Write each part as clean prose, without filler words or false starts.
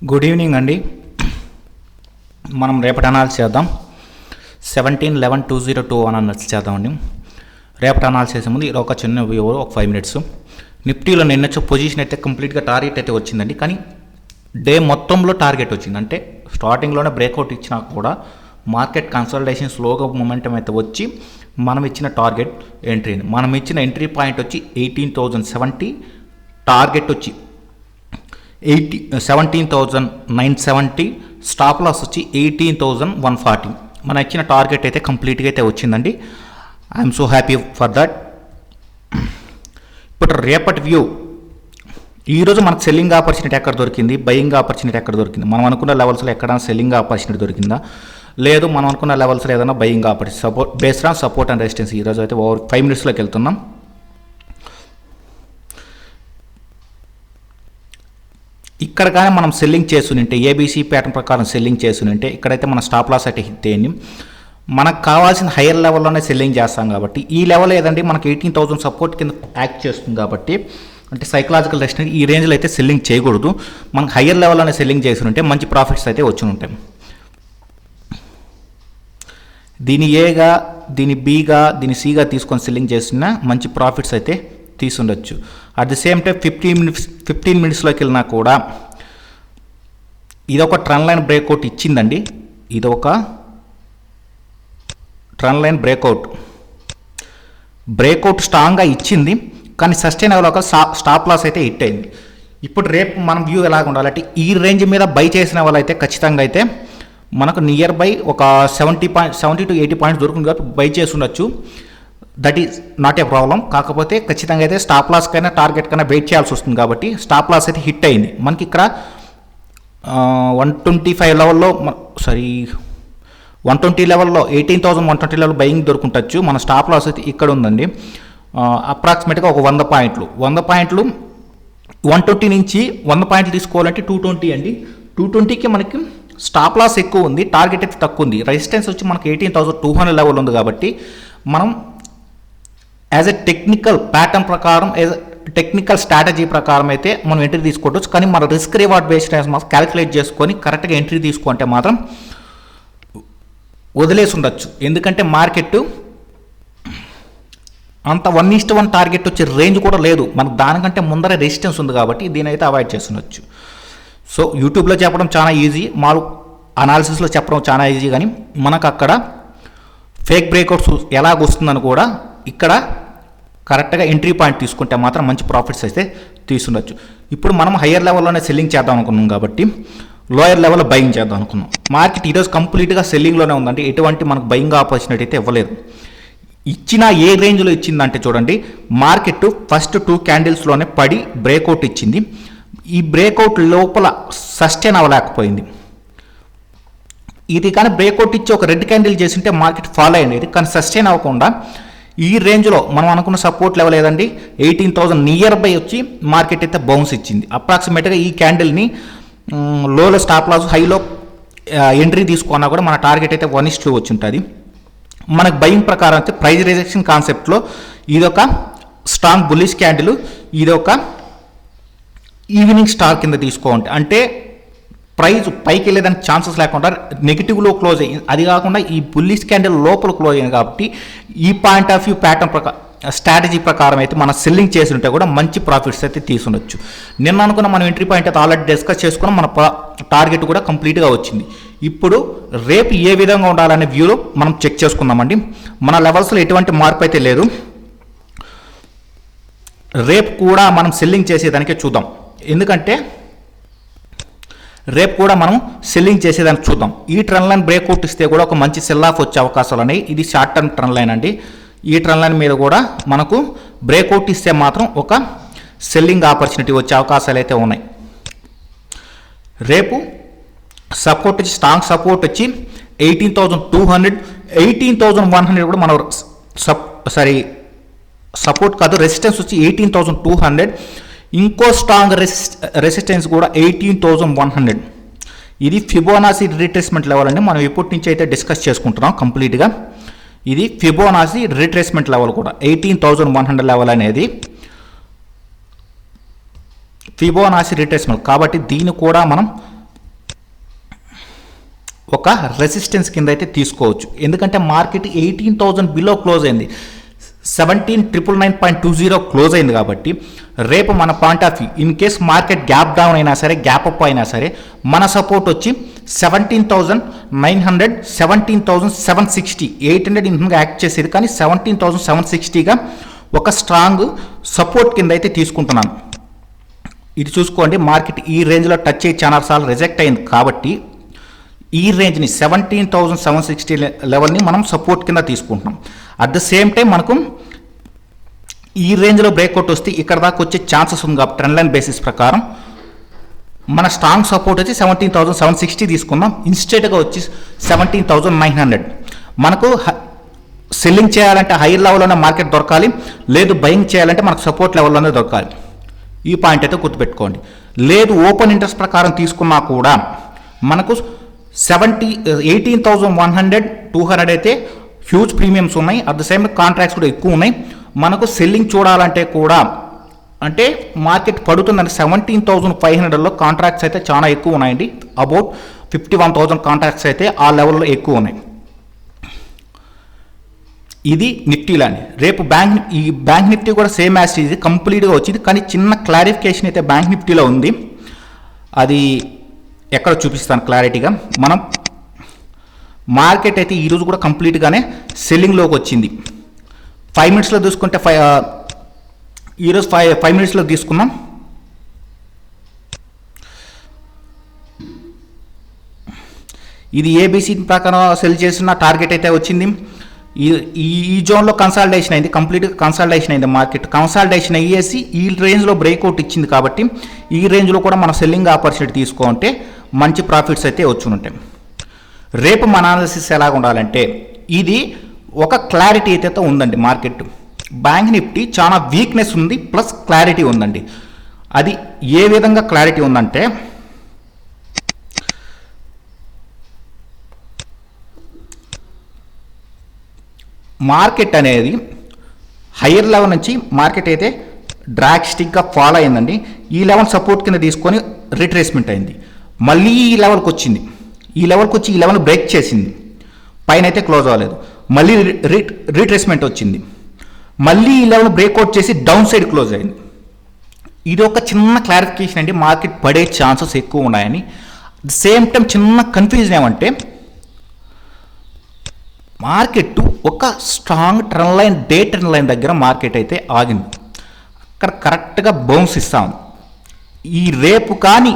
Good evening అండి. మనం రేపటి అనాలిసిస్ చేద్దాం. 17/11/2021 అనాలిసిస్ చేద్దామండి. రేపటి అనాలిసిస్ చేసే ముందు ఒక చిన్న వ్యూ, ఒక 5 minutes. నిఫ్టీలో నిన్నొచ్చే పొజిషన్ అయితే కంప్లీట్గా టార్గెట్ అయితే వచ్చిందండి. కానీ డే మొత్తంలో టార్గెట్ వచ్చింది. అంటే స్టార్టింగ్లోనే బ్రేక్అవుట్ ఇచ్చినా కూడా మార్కెట్ కన్సల్టేషన్ స్లోగా మొమెంటం అయితే వచ్చి మనం ఇచ్చిన టార్గెట్ ఎంట్రీ అయింది. మనం ఇచ్చిన ఎంట్రీ పాయింట్ వచ్చి 18,070, టార్గెట్ వచ్చి 17,970, స్టాప్ లాస్ వచ్చి 18,140. మన ఇచ్చిన టార్గెట్ అయితే కంప్లీట్గా అయితే వచ్చిందండి. I'm so happy for that. ఇప్పుడు రేపటి వ్యూ, ఈరోజు మనకు సెల్లింగ్ ఆపర్చునిటీ ఎక్కడ దొరికింది, బయింగ్ ఆపర్చునిటీ ఎక్కడ దొరికింది, మనం అనుకున్న లెవెల్స్లో ఎక్కడైనా సెల్లింగ్ ఆపర్చునిటీ దొరికిందా, లేదు మనం అనుకున్న లెవెల్స్లో ఏదైనా buying opportunity, support based on support and resistance. ఈరోజు అయితే ఓవర్ 5 minutesలోకి వెళ్తున్నాం. ఇక్కడ కానీ మనం సెల్లింగ్ చేస్తుంటే, ఏబీసీ ప్యాటర్న్ ప్రకారం సెల్లింగ్ చేస్తుంటే, ఇక్కడైతే మన స్టాప్ లాస్ అయితే హిట్ అయ్యింది. మనకు కావాల్సిన హయ్యర్ లెవెల్లోనే సెల్లింగ్ చేస్తాం కాబట్టి ఈ లెవెల్ ఏదంటే మనకి 18,000 సపోర్ట్ కింద యాక్ట్ చేస్తుంది కాబట్టి, అంటే సైకలాజికల్ రెసిస్టెన్స్ ఈ రేంజ్లో అయితే సెల్లింగ్ చేయకూడదు. మనకు హయ్యర్ లెవెల్లోనే సెల్లింగ్ చేస్తుంటే మంచి ప్రాఫిట్స్ అయితే వచ్చి ఉంటాయి. దీని ఏగా, దీని బీగా, దీని సిగా తీసుకొని సెల్లింగ్ చేసిన మంచి ప్రాఫిట్స్ అయితే తీసుండొచ్చు. అట్ ది సేమ్ టైం 15 minutesలోకి వెళ్ళినా కూడా ఇదొక ట్రెండ్ లైన్ బ్రేక్అవుట్ ఇచ్చిందండి. ఇదొక ట్రెండ్ లైన్ బ్రేక్అవుట్ స్ట్రాంగ్గా ఇచ్చింది. కానీ సస్టైన్ అవ్వలేక స్టాప్ లాస్ అయితే హిట్ అయింది. ఇప్పుడు రేపు మనం వ్యూ ఎలాగ ఉండాలంటే, ఈ రేంజ్ మీద బై చేసిన వాళ్ళు అయితే ఖచ్చితంగా అయితే మనకు నియర్ బై ఒక 70 to 80 పాయింట్స్ దొరుకుతుంది కాబట్టి బై చేసి ఉండొచ్చు. That is not a problem. కాకపోతే ఖచ్చితంగా అయితే స్టాప్ లాస్ కైనా టార్గెట్ కైనా వెయిట్ చేయాల్సి వస్తుంది కాబట్టి స్టాప్ లాస్ అయితే హిట్ అయింది. మనకి ఇక్కడ 125 లెవెల్లో 120 లెవెల్లో 18,120 లెవెల్ బయింగ్ దొరుకుంటచ్చు. మన స్టాప్ లాస్ అయితే ఇక్కడ ఉందండి. అప్రాక్సిమేట్గా ఒక 100 పాయింట్లు 120 నుంచి 100 పాయింట్లు తీసుకోవాలంటే 220 అండి. 220కి మనకి స్టాప్ లాస్ ఎక్కువ ఉంది, టార్గెట్ అయితే తక్కువ ఉంది. రెసిస్టెన్స్ వచ్చి మనకి 18,200 లెవెల్ ఉంది కాబట్టి మనం యాజ్ ఎ టెక్నికల్ ప్యాటర్న్ ప్రకారం, యాజ్ టెక్నికల్ స్ట్రాటజీ ప్రకారం అయితే మనం ఎంట్రీ తీసుకోవచ్చు. కానీ మన రిస్క్ రివార్డ్ బేస్డ్ మాత్రం క్యాలిక్యులేట్ చేసుకొని కరెక్ట్గా ఎంట్రీ తీసుకుంటే మాత్రం వదిలేసి ఉండొచ్చు. ఎందుకంటే మార్కెట్ అంత 1:1 టార్గెట్ వచ్చే రేంజ్ కూడా లేదు మనకు, దానికంటే ముందరే రెసిస్టెన్స్ ఉంది కాబట్టి దీని అయితే అవాయిడ్ చేస్తుండొచ్చు. సో యూట్యూబ్లో చెప్పడం చాలా ఈజీ, మాకు అనాలిసిస్లో చెప్పడం చాలా ఈజీ. కానీ మనకు అక్కడ ఫేక్ బ్రేక్అవుట్స్ ఎలాగ వస్తుందని కూడా ఇక్కడ కరెక్ట్గా ఎంట్రీ పాయింట్ తీసుకుంటే మాత్రం మంచి ప్రాఫిట్స్ అయితే తీసుండొచ్చు. ఇప్పుడు మనం హయ్యర్ లెవెల్లోనే సెల్లింగ్ చేద్దాం అనుకున్నాం కాబట్టి లోయర్ లెవెల్లో బయింగ్ చేద్దాం అనుకున్నాం. మార్కెట్ ఈరోజు కంప్లీట్గా సెల్లింగ్లోనే ఉందంటే ఎటువంటి మనకు బయింగ్ ఆపర్చునిటీ అయితే ఇవ్వలేదు. ఇచ్చిన ఏ రేంజ్లో ఇచ్చిందంటే చూడండి, మార్కెట్ ఫస్ట్ 2 క్యాండిల్స్లోనే పడి బ్రేక్అవుట్ ఇచ్చింది. ఈ బ్రేక్అవుట్ లోపల సస్టైన్ అవ్వలేకపోయింది. ఇది కానీ బ్రేక్అవుట్ ఇచ్చి ఒక రెడ్ క్యాండిల్ చేసింటే మార్కెట్ ఫాలో అయ్యేది. కానీ సస్టైన్ అవ్వకుండా ఈ రేంజ్లో మనం అనుకున్న సపోర్ట్ లెవెల్ ఏదండి 18,000 నియర్ బై వచ్చి మార్కెట్ అయితే బౌన్స్ ఇచ్చింది. అప్రాక్సిమేట్గా ఈ క్యాండిల్ని లోలో స్టాప్ లాస్, హైలో ఎంట్రీ తీసుకున్నా కూడా మన టార్గెట్ అయితే 1:2 వచ్చి ఉంటుంది. మనకు బయింగ్ ప్రకారం అయితే ప్రైజ్ రిజెక్షన్ కాన్సెప్ట్లో ఇదొక స్ట్రాంగ్ బుల్లిష్ క్యాండిల్, ఇదొక ఈవినింగ్ స్టార్ కింద తీసుకోండి. అంటే ప్రైజ్ పైకి వెళ్ళేదానికి ఛాన్సెస్ లేకుండా నెగిటివ్లో క్లోజ్ అయ్యింది. అది కాకుండా ఈ బుల్లిష్ క్యాండిల్ లోపల క్లోజ్ అయింది కాబట్టి ఈ point of view pattern strategy ప్రకారం అయితే మనం సెల్లింగ్ చేసి ఉంటే కూడా మంచి ప్రాఫిట్స్ అయితే తీసుండొచ్చు. నిన్న అనుకున్న మనం ఎంట్రీ పాయింట్ అయితే ఆల్రెడీ డిస్కస్ చేసుకున్నాం, మన టార్గెట్ కూడా కంప్లీట్గా వచ్చింది. ఇప్పుడు రేపు ఏ విధంగా ఉండాలనే వ్యూలో మనం చెక్ చేసుకుందామండి. మన లెవెల్స్లో ఎటువంటి మార్పు అయితే లేదు. రేపు కూడా మనం సెల్లింగ్ చేసేదానికే చూద్దాం. ఎందుకంటే రేపు కూడా మనం సెల్లింగ్ చేసేదానికి చూద్దాం. ఈ ట్రెండ్ లైన్ బ్రేక్అవుట్ ఇస్తే కూడా ఒక మంచి సెల్ ఆఫ్ వచ్చే అవకాశాలు ఉన్నాయి. ఇది షార్ట్ టర్మ్ ట్రెండ్ లైన్ అండి. ఈ ట్రెండ్ లైన్ మీద కూడా మనకు బ్రేక్అవుట్ ఇస్తే మాత్రం ఒక సెల్లింగ్ ఆపర్చునిటీ వచ్చే అవకాశాలు అయితే ఉన్నాయి. రేపు సపోర్ట్ వచ్చి స్ట్రాంగ్ సపోర్ట్ వచ్చి 18,200, 18,100 కూడా మనం సపోర్ట్ కాదు, రెసిస్టెన్స్ వచ్చి 18,200. ఇంకో స్ట్రాంగ్ రెసిస్టెన్స్ కూడా 18,100. ఇది ఫిబోనాసీ రిట్రేస్మెంట్ లెవెల్ అండి. మనం ఇప్పటి నుంచి అయితే డిస్కస్ చేసుకుంటున్నాం కంప్లీట్గా. ఇది ఫిబోనాసీ రిట్రేస్మెంట్ లెవెల్ కూడా 18,100 లెవెల్ అనేది ఫిబోనాచి రిట్రేస్మెంట్ కాబట్టి దీన్ని కూడా మనం ఒక రెసిస్టెన్స్ కింద అయితే తీసుకోవచ్చు. ఎందుకంటే మార్కెట్ 18,000 బిలో క్లోజ్ అయింది, 17,999.20 క్లోజ్ అయింది. కాబట్టి రేపు మన point of view in case market gap down అయినా సరే గ్యాప్ అప్ అయినా సరే మన సపోర్ట్ వచ్చి 17,900, 17,760, 800 ఇంగా యాక్ట్ చేసేది, కానీ 17,760గా ఒక స్ట్రాంగ్ సపోర్ట్ కింద అయితే తీసుకుంటున్నాను. ఇది చూసుకోండి, మార్కెట్ ఈ రేంజ్లో టచ్ అయ్యి చాలా సార్లు రిజెక్ట్ అయింది. కాబట్టి ఈ రేంజ్ని 17,760 లెవెల్ని మనం సపోర్ట్ కింద తీసుకుంటున్నాం. అట్ ద సేమ్ టైం మనకు ఈ రేంజ్లో బ్రేక్అవుట్ వస్తే ఇక్కడ దాకా వచ్చే ఛాన్సెస్ ఉంది. కాబట్టి ట్రెండ్ లైన్ బేసిస్ ప్రకారం మన స్ట్రాంగ్ సపోర్ట్ వచ్చి 17,760 తీసుకుందాం. ఇన్స్టెంట్గా వచ్చి 17,900. మనకు సెల్లింగ్ చేయాలంటే హైయర్ లెవెల్లోనే మార్కెట్ దొరకాలి, లేదు బయింగ్ చేయాలంటే మనకు సపోర్ట్ లెవెల్లోనే దొరకాలి. ఈ పాయింట్ అయితే గుర్తుపెట్టుకోండి. లేదు ఓపెన్ ఇంట్రెస్ట్ ప్రకారం తీసుకున్నా కూడా మనకు 18,100, 200 అయితే హ్యూజ్ ప్రీమియమ్స్ ఉన్నాయి. అట్ ద సేమ్ కాంట్రాక్ట్స్ కూడా ఎక్కువ ఉన్నాయి. మనకు సెల్లింగ్ చూడాలంటే కూడా అంటే మార్కెట్ పడుతుందంటే 17,500లో కాంట్రాక్ట్స్ అయితే చాలా ఎక్కువ ఉన్నాయండి. అబౌట్ 51,000 కాంట్రాక్ట్స్ అయితే ఆ లెవెల్లో ఎక్కువ ఉన్నాయి. ఇది నిఫ్టీలాండి. రేపు ఈ బ్యాంక్ నిఫ్టీ కూడా సేమ్ యాజ్ ఇది కంప్లీట్గా వచ్చింది, కానీ చిన్న క్లారిఫికేషన్ అయితే బ్యాంక్ నిఫ్టీలో ఉంది. అది ఎక్కడ చూపిస్తాను క్లారిటీగా. మనం మార్కెట్ అయితే ఈరోజు కూడా కంప్లీట్గానే సెల్లింగ్లోకి వచ్చింది. 5 మినిట్స్లో చూసుకుంటే ఈరోజు 5 మినిట్స్లో తీసుకున్నాం. ఇది ఏబీసీ ప్రకారం సెల్ చేసిన టార్గెట్ అయితే వచ్చింది. ఈ జోన్లో కన్సాలిడేషన్ అయింది, కంప్లీట్గా కన్సాలిడేషన్ అయింది. మార్కెట్ కన్సాలిడేషన్ అయ్యేసి ఈ రేంజ్లో బ్రేక్అవుట్ ఇచ్చింది. కాబట్టి ఈ రేంజ్లో కూడా మనం సెల్లింగ్ ఆపర్చునిటీ తీసుకుంటే మంచి ప్రాఫిట్స్ అయితే వచ్చి ఉంటాయి. రేపు మన అనాలిసిస్ ఎలాగ ఉండాలంటే ఇది ఒక క్లారిటీ అయితే ఉందండి. మార్కెట్ బ్యాంక్ నిఫ్టీ చాలా వీక్నెస్ ఉంది, ప్లస్ క్లారిటీ ఉందండి. అది ఏ విధంగా క్లారిటీ ఉందంటే మార్కెట్ అనేది హయ్యర్ లెవెల్ నుంచి మార్కెట్ అయితే డ్రాస్టిక్గా ఫాలో అయిందండి. ఈ లెవెల్ సపోర్ట్ కింద తీసుకొని రిట్రేస్మెంట్ అయింది. మళ్ళీ ఈ లెవెల్కి వచ్చింది, ఈ లెవెల్కి వచ్చి ఈ లెవెల్ బ్రేక్ చేసింది, పైన అయితే క్లోజ్ అవ్వలేదు. మళ్ళీ రీట్రేస్మెంట్ వచ్చింది, మళ్ళీ ఈ లెవెల్ బ్రేక్అవుట్ చేసి డౌన్ సైడ్ క్లోజ్ అయింది. ఇది ఒక చిన్న క్లారిఫికేషన్ అండి, మార్కెట్ పడే ఛాన్సెస్ ఎక్కువ ఉన్నాయని. సేమ్ టైం చిన్న కన్ఫ్యూజన్ ఏమంటే మార్కెట్ ఒక strong trend line, day trend line దగ్గర మార్కెట్ అయితే ఆగింది. అక్కడ కరెక్ట్గా బౌన్స్ ఇస్తాం. ఈ రేపు కానీ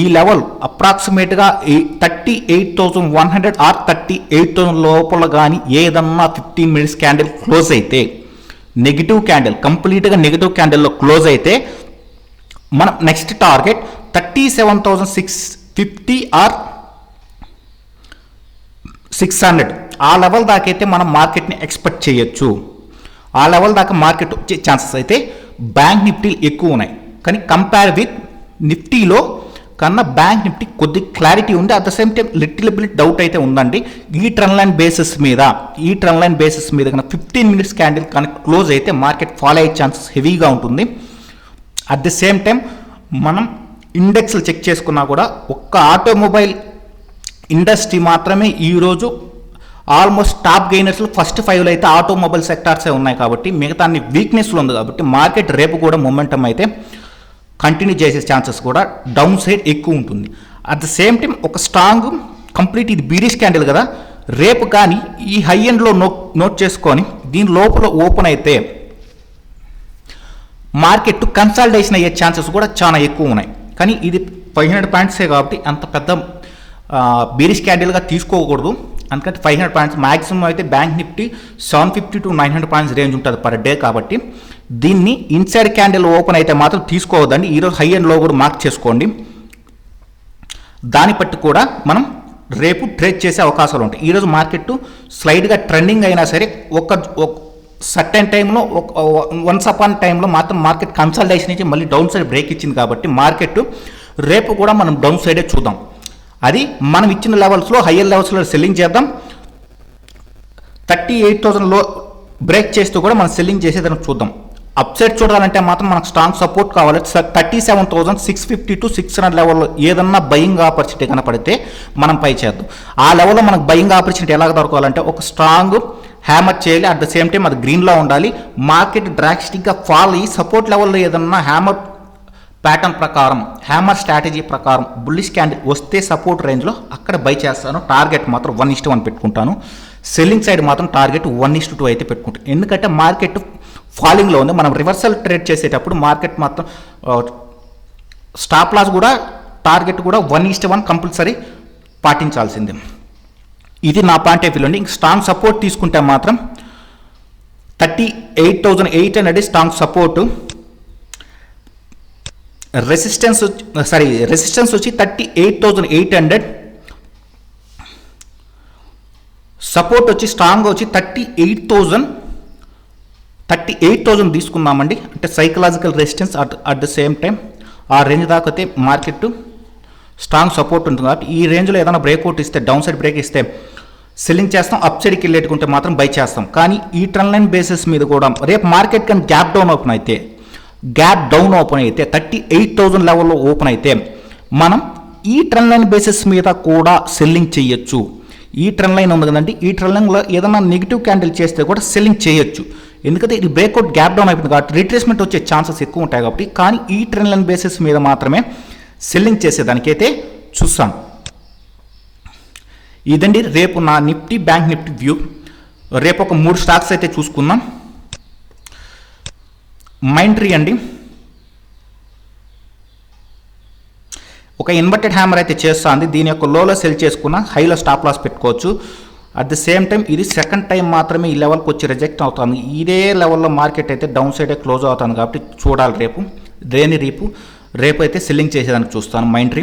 ఈ లెవెల్ అప్రాక్సిమేట్గా 38,100 ఆర్ 38,000 లోపల కానీ ఏదన్నా 15 మినిట్స్ క్యాండిల్ క్లోజ్ అయితే, నెగిటివ్ క్యాండిల్, కంప్లీట్గా నెగిటివ్ క్యాండిల్లో క్లోజ్ అయితే మనం నెక్స్ట్ టార్గెట్ 37,650 ఆర్ 600 ఆ లెవెల్ దాకా అయితే మనం మార్కెట్ని ఎక్స్పెక్ట్ చేయొచ్చు. ఆ లెవెల్ దాకా మార్కెట్ వచ్చే ఛాన్సెస్ అయితే బ్యాంక్ నిఫ్టీ ఎక్కువ ఉన్నాయి. కానీ కంపేర్ విత్ నిఫ్టీలో కన్నా బ్యాంక్ నిఫ్టీ కొద్ది క్లారిటీ ఉంది. At the same time little bit doubt అయితే ఉందండి. ఈ ట్రెండ్ లైన్ బేసిస్ మీద కన్నా 15 మినిట్స్ క్యాండిల్ కనుక క్లోజ్ అయితే మార్కెట్ ఫాలో అయ్యే ఛాన్సెస్ హెవీగా ఉంటుంది. అట్ ది సేమ్ టైం మనం ఇండెక్స్లు చెక్ చేసుకున్నా కూడా ఒక్క ఆటోమొబైల్ ఇండస్ట్రీ మాత్రమే ఈరోజు ఆల్మోస్ట్ టాప్ గెయినర్స్లో ఫస్ట్ 5లో అయితే ఆటోమొబైల్ సెక్టార్సే ఉన్నాయి. కాబట్టి మిగతా అన్ని వీక్నెస్లు ఉంది. కాబట్టి మార్కెట్ రేపు కూడా మొమెంటం అయితే కంటిన్యూ చేసే ఛాన్సెస్ కూడా డౌన్ సైడ్ ఎక్కువ ఉంటుంది. అట్ ద సేమ్ టైం ఒక స్ట్రాంగ్ కంప్లీట్ ఇది బీరిష్ క్యాండిల్ కదా, రేపు కానీ ఈ హై ఎండ్లో నోట్ చేసుకొని దీని లోపల ఓపెన్ అయితే మార్కెట్ కన్సాలిడేషన్ అయ్యే ఛాన్సెస్ కూడా చాలా ఎక్కువ ఉన్నాయి. కానీ ఇది 500 పాయింట్సే కాబట్టి అంత పెద్ద బీరిష్ క్యాండిల్గా తీసుకోకూడదు. అందుకంటే 500 పాయింట్స్ మ్యాక్సిమం అయితే bank Nifty 750 to 900 points range ఉంటుంది పర్ డే. కాబట్టి దీన్ని ఇన్సైడ్ క్యాండిల్ ఓపెన్ అయితే మాత్రం తీసుకోవద్దండి. ఈరోజు హై అండ్ లో కూడా మార్క్ చేసుకోండి. దాన్ని బట్టి కూడా మనం రేపు ట్రేడ్ చేసే అవకాశాలు ఉంటాయి. ఈరోజు మార్కెట్ స్లైడ్గా ట్రెండింగ్ అయినా సరే ఒక సర్టెన్ టైంలో వన్స్ అపాన్ టైంలో మాత్రం మార్కెట్ కన్సల్టేషన్ ఇచ్చి మళ్ళీ డౌన్ సైడ్ బ్రేక్ ఇచ్చింది. కాబట్టి మార్కెట్ రేపు కూడా మనం డౌన్ సైడే చూద్దాం. అది మనం ఇచ్చిన లెవెల్స్లో హయ్యర్ లెవెల్స్లో సెల్లింగ్ చేద్దాం. 38,000లో బ్రేక్ చేస్తూ కూడా మనం సెల్లింగ్ చేసేదాన్ని చూద్దాం. అప్ సైడ్ చూడాలంటే మాత్రం మనకు స్ట్రాంగ్ సపోర్ట్ కావాలి. 37,650 to 600 లెవెల్లో ఏదన్నా బయింగ్ ఆపర్చునిటీ కనపడితే మనం పై చేద్దాం. ఆ లెవెల్లో మనకు బయింగ్ ఆపర్చునిటీ ఎలాగ దొరకాలంటే ఒక స్ట్రాంగ్ హ్యామర్ చేయాలి, అట్ ద సేమ్ టైం అది గ్రీన్లో ఉండాలి. మార్కెట్ డ్రాస్టిక్గా ఫాల్ అయ్యి సపోర్ట్ లెవెల్లో ఏదన్నా హ్యామర్ ప్యాటర్న్ ప్రకారం, హ్యామర్ స్ట్రాటజీ ప్రకారం బుల్లిష్ క్యాండిల్ వస్తే సపోర్ట్ రేంజ్లో అక్కడ బై చేస్తాను. టార్గెట్ మాత్రం 1:1 పెట్టుకుంటాను. సెల్లింగ్ సైడ్ మాత్రం టార్గెట్ 1:2 అయితే పెట్టుకుంటాను. ఎందుకంటే మార్కెట్ ఫాలింగ్లో ఉంది. మనం రివర్సల్ ట్రేడ్ చేసేటప్పుడు మార్కెట్ మాత్రం స్టాప్ లాస్ కూడా టార్గెట్ కూడా 1:1 కంపల్సరీ పాటించాల్సిందే. ఇది నా పాయింట్ ఆఫ్ వ్యూలో. ఇంక స్ట్రాంగ్ సపోర్ట్ తీసుకుంటే మాత్రం 38,800 స్ట్రాంగ్ సపోర్టు. రెసిస్టెన్స్ వచ్చి 38,800. సపోర్ట్ వచ్చి స్ట్రాంగ్ వచ్చి 38,000 తీసుకున్నామండి. అంటే psychological resistance at the same time ఆ రేంజ్ దాకా అయితే మార్కెట్ స్ట్రాంగ్ సపోర్ట్ ఉంటుంది. కాబట్టి ఈ రేంజ్లో ఏదైనా బ్రేక్అవుట్ ఇస్తే, డౌన్ సైడ్ బ్రేక్ ఇస్తే సెల్లింగ్ చేస్తాం, అప్ సైడ్కి వెళ్ళేట్టుకుంటే మాత్రం బై చేస్తాం. కానీ ఈ ట్రెండ్ లైన్ బేసిస్ మీద కూడా రేపు మార్కెట్ కానీ గ్యాప్ డౌన్ ఓపెన్ అయితే 38,000 లెవెల్లో ఓపెన్ అయితే మనం ఈ ట్రెండ్ లైన్ బేసిస్ మీద కూడా సెల్లింగ్ చేయొచ్చు. ఈ ట్రెండ్ లైన్ ఉంది కదండి, ఈ ట్రెండ్ లైన్లో ఏదైనా నెగిటివ్ క్యాండిల్ చేస్తే కూడా సెల్లింగ్ చేయొచ్చు. ఎందుకంటే ఇది బ్రేక్అవుట్ గ్యాప్ డౌన్ అయిపోయింది కాబట్టి రిట్రేస్మెంట్ వచ్చే ఛాన్సెస్ ఎక్కువ ఉంటాయి. కాబట్టి కానీ ఈ ట్రెండ్ లైన్ బేసిస్ మీద మాత్రమే సెల్లింగ్ చేసేదానికైతే చూస్తాను. ఇదండి రేపు నా నిఫ్టీ బ్యాంక్ నిఫ్టీ వ్యూ. రేపు ఒక 3 స్టాక్స్ అయితే చూసుకుందాం. మైంట్రీ అండి, ఒక ఇన్వర్టెడ్ హ్యామర్ అయితే చేస్తుంది. దీని యొక్క లోలో సెల్ చేసుకున్న, హైలో స్టాప్ లాస్ పెట్టుకోవచ్చు. అట్ ది సేమ్ టైం ఇది సెకండ్ టైం మాత్రమే ఈ లెవెల్కి వచ్చి రిజెక్ట్ అవుతుంది. ఇదే లెవెల్లో మార్కెట్ అయితే డౌన్ సైడే క్లోజ్ అవుతుంది. కాబట్టి చూడాలి రేపు అయితే సెల్లింగ్ చేసేదానికి చూస్తాను. మైంట్రీ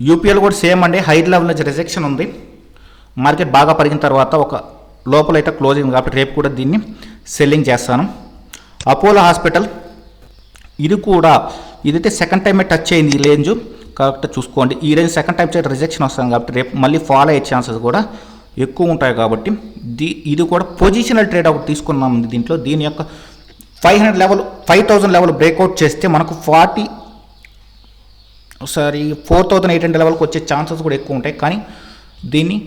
యూపీఎల్ కూడా సేమ్ అండి, హై లెవెల్ నుంచి రిజెక్షన్ ఉంది. మార్కెట్ బాగా పెరిగిన తర్వాత ఒక లోపలైతే క్లోజింగ్ కాబట్టి రేపు కూడా దీన్ని సెల్లింగ్ చేస్తాను. అపోలో హాస్పిటల్ ఇదైతే సెకండ్ టైమే టచ్ అయింది ఈ రేంజ్ కాబట్టి చూసుకోండి. ఈ range second time side rejection వస్తుంది కాబట్టి రేపు మళ్ళీ ఫాలో అయ్యే ఛాన్సెస్ కూడా ఎక్కువ ఉంటాయి. కాబట్టి ఇది కూడా పొజిషనల్ ట్రేడ్ ఒకటి తీసుకున్నాం దీంట్లో. దీని యొక్క 5,000 లెవెల్ బ్రేక్అవుట్ చేస్తే మనకు 4,800 లెవెల్కి వచ్చే ఛాన్సెస్ కూడా ఎక్కువ ఉంటాయి. కానీ దీన్ని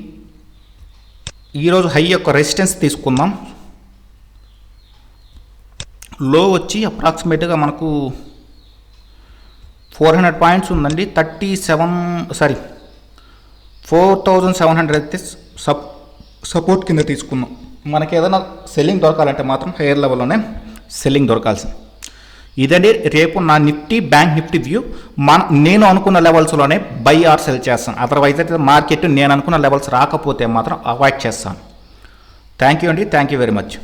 ఈరోజు హై యొక్క రెసిస్టెన్స్ తీసుకుందాం. లో వచ్చి అప్రాక్సిమేట్గా మనకు 400 పాయింట్స్ ఉందండి. 4,700 అయితే సపోర్ట్ కింద తీసుకున్నాం. మనకి ఏదైనా సెల్లింగ్ దొరకాలంటే మాత్రం హైయర్ లెవెల్లోనే సెల్లింగ్ దొరకాల్సింది. ఇదండి రేపు నా నిఫ్టీ బ్యాంక్ నిఫ్టీ వ్యూ. నేను అనుకున్న లెవెల్స్లోనే బై ఆర్ సెల్ చేస్తాను. అదర్వైజ్ అయితే మార్కెట్ నేను అనుకున్న లెవెల్స్ రాకపోతే మాత్రం అవాయిడ్ చేస్తాను. థ్యాంక్ యూ అండి, థ్యాంక్ యూ వెరీ మచ్.